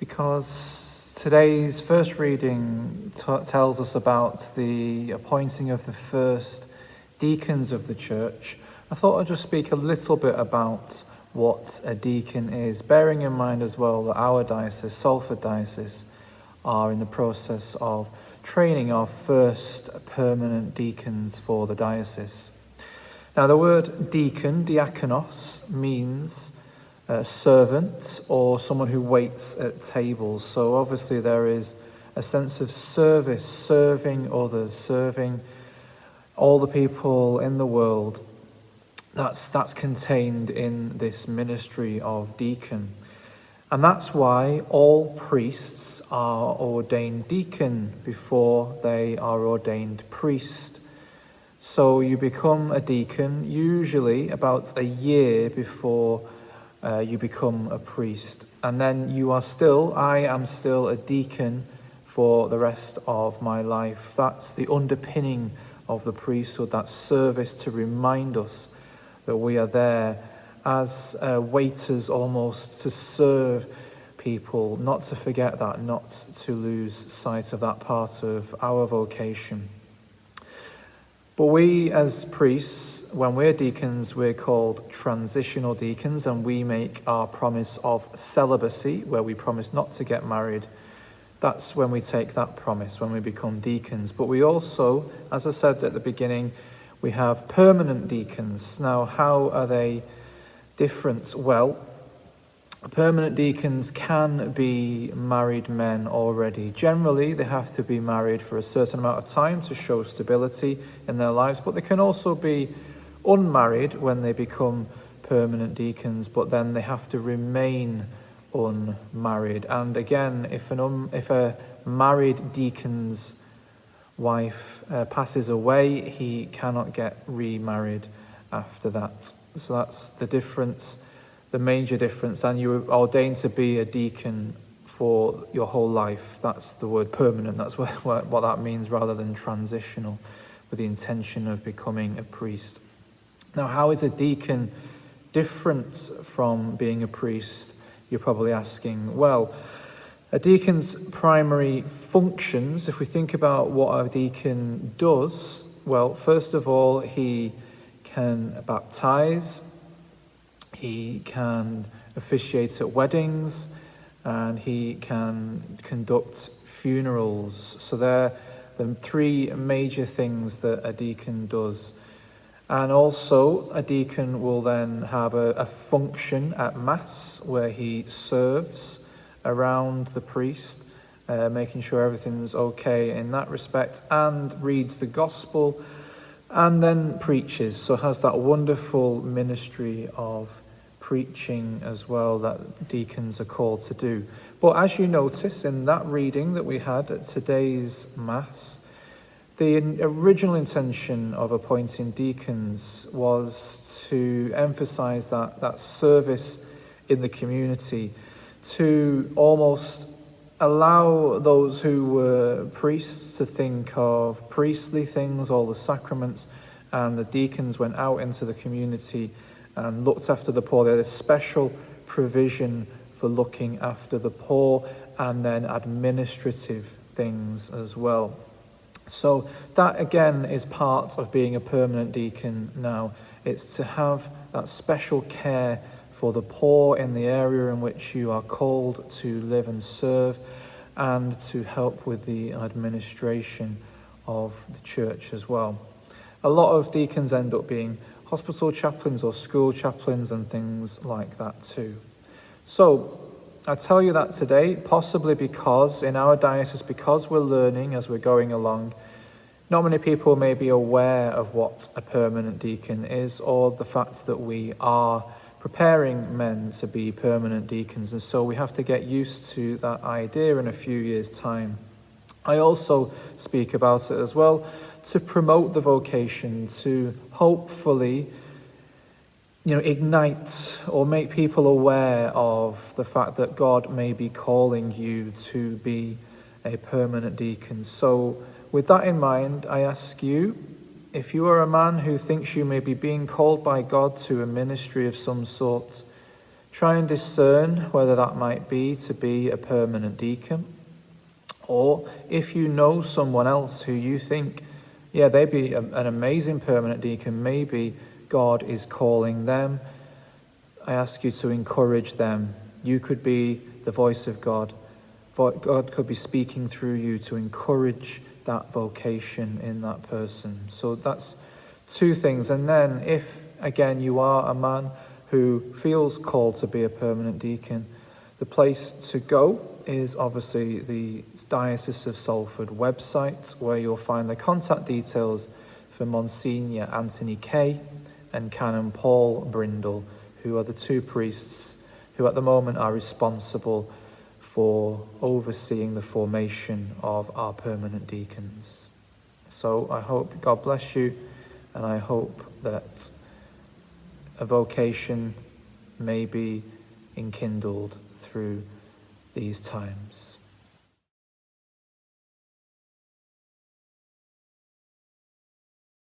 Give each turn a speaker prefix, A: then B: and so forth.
A: because today's first reading tells us about the appointing of the first deacons of the church. I thought I'd just speak a little bit about what a deacon is, bearing in mind as well that our diocese, Salford Diocese, are in the process of training our first permanent deacons for the diocese. Now, the word deacon, diakonos, means servant or someone who waits at tables. So obviously there is a sense of service, serving others, serving all the people in the world. That's contained in this ministry of deacon. And that's why all priests are ordained deacon before they are ordained priest. So you become a deacon usually about a year before you become a priest. And then I am still a deacon for the rest of my life. That's the underpinning of the priesthood, that service to remind us that we are there as waiters almost to serve people, not to forget that, not to lose sight of that part of our vocation. But we as priests, when we're deacons, we're called transitional deacons, and we make our promise of celibacy, where we promise not to get married. That's when we take that promise, when we become deacons. But we also, as I said at the beginning, we have permanent deacons. Now, how are they different? Well, permanent deacons can be married men already. Generally, they have to be married for a certain amount of time to show stability in their lives, but they can also be unmarried when they become permanent deacons, but then they have to remain unmarried. And again, if a married deacon's wife passes away, he cannot get remarried after that. So that's the difference, the major difference. And you are ordained to be a deacon for your whole life. That's the word permanent. That's what that means, rather than transitional, with the intention of becoming a priest. Now, how is a deacon different from being a priest? You're probably asking. Well, a deacon's primary functions, if we think about what a deacon does, well, first of all, he can baptize, he can officiate at weddings, and he can conduct funerals. So they're the three major things that a deacon does. And also, a deacon will then have a function at Mass where he serves around the priest, making sure everything's okay in that respect, and reads the gospel, and then preaches. So has that wonderful ministry of preaching as well that deacons are called to do. But as you notice in that reading that we had at today's Mass, the original intention of appointing deacons was to emphasize that service in the community, to almost allow those who were priests to think of priestly things, all the sacraments, and the deacons went out into the community and looked after the poor. They had a special provision for looking after the poor, and then administrative things as well. So that again is part of being a permanent deacon now. It's to have that special care for the poor in the area in which you are called to live and serve, and to help with the administration of the church as well. A lot of deacons end up being hospital chaplains or school chaplains and things like that too. So I tell you that today, possibly because in our diocese, because we're learning as we're going along, not many people may be aware of what a permanent deacon is, or the fact that we are preparing men to be permanent deacons, and so we have to get used to that idea in a few years' time. I also speak about it as well to promote the vocation, to hopefully ignite or make people aware of the fact that God may be calling you to be a permanent deacon. So with that in mind, I ask you, if you are a man who thinks you may be being called by God to a ministry of some sort, Try and discern whether that might be to be a permanent deacon, or if you know someone else who you think, yeah, they'd be an amazing permanent deacon, maybe God is calling them, I ask you to encourage them. You could be the voice of God. God could be speaking through you to encourage that vocation in that person. So that's two things. And then if, again, you are a man who feels called to be a permanent deacon, the place to go is obviously the Diocese of Salford website, where you'll find the contact details for Monsignor Anthony Kay and Canon Paul Brindle, who are the two priests who at the moment are responsible for overseeing the formation of our permanent deacons. So I hope God bless you, and I hope that a vocation may be enkindled through these times.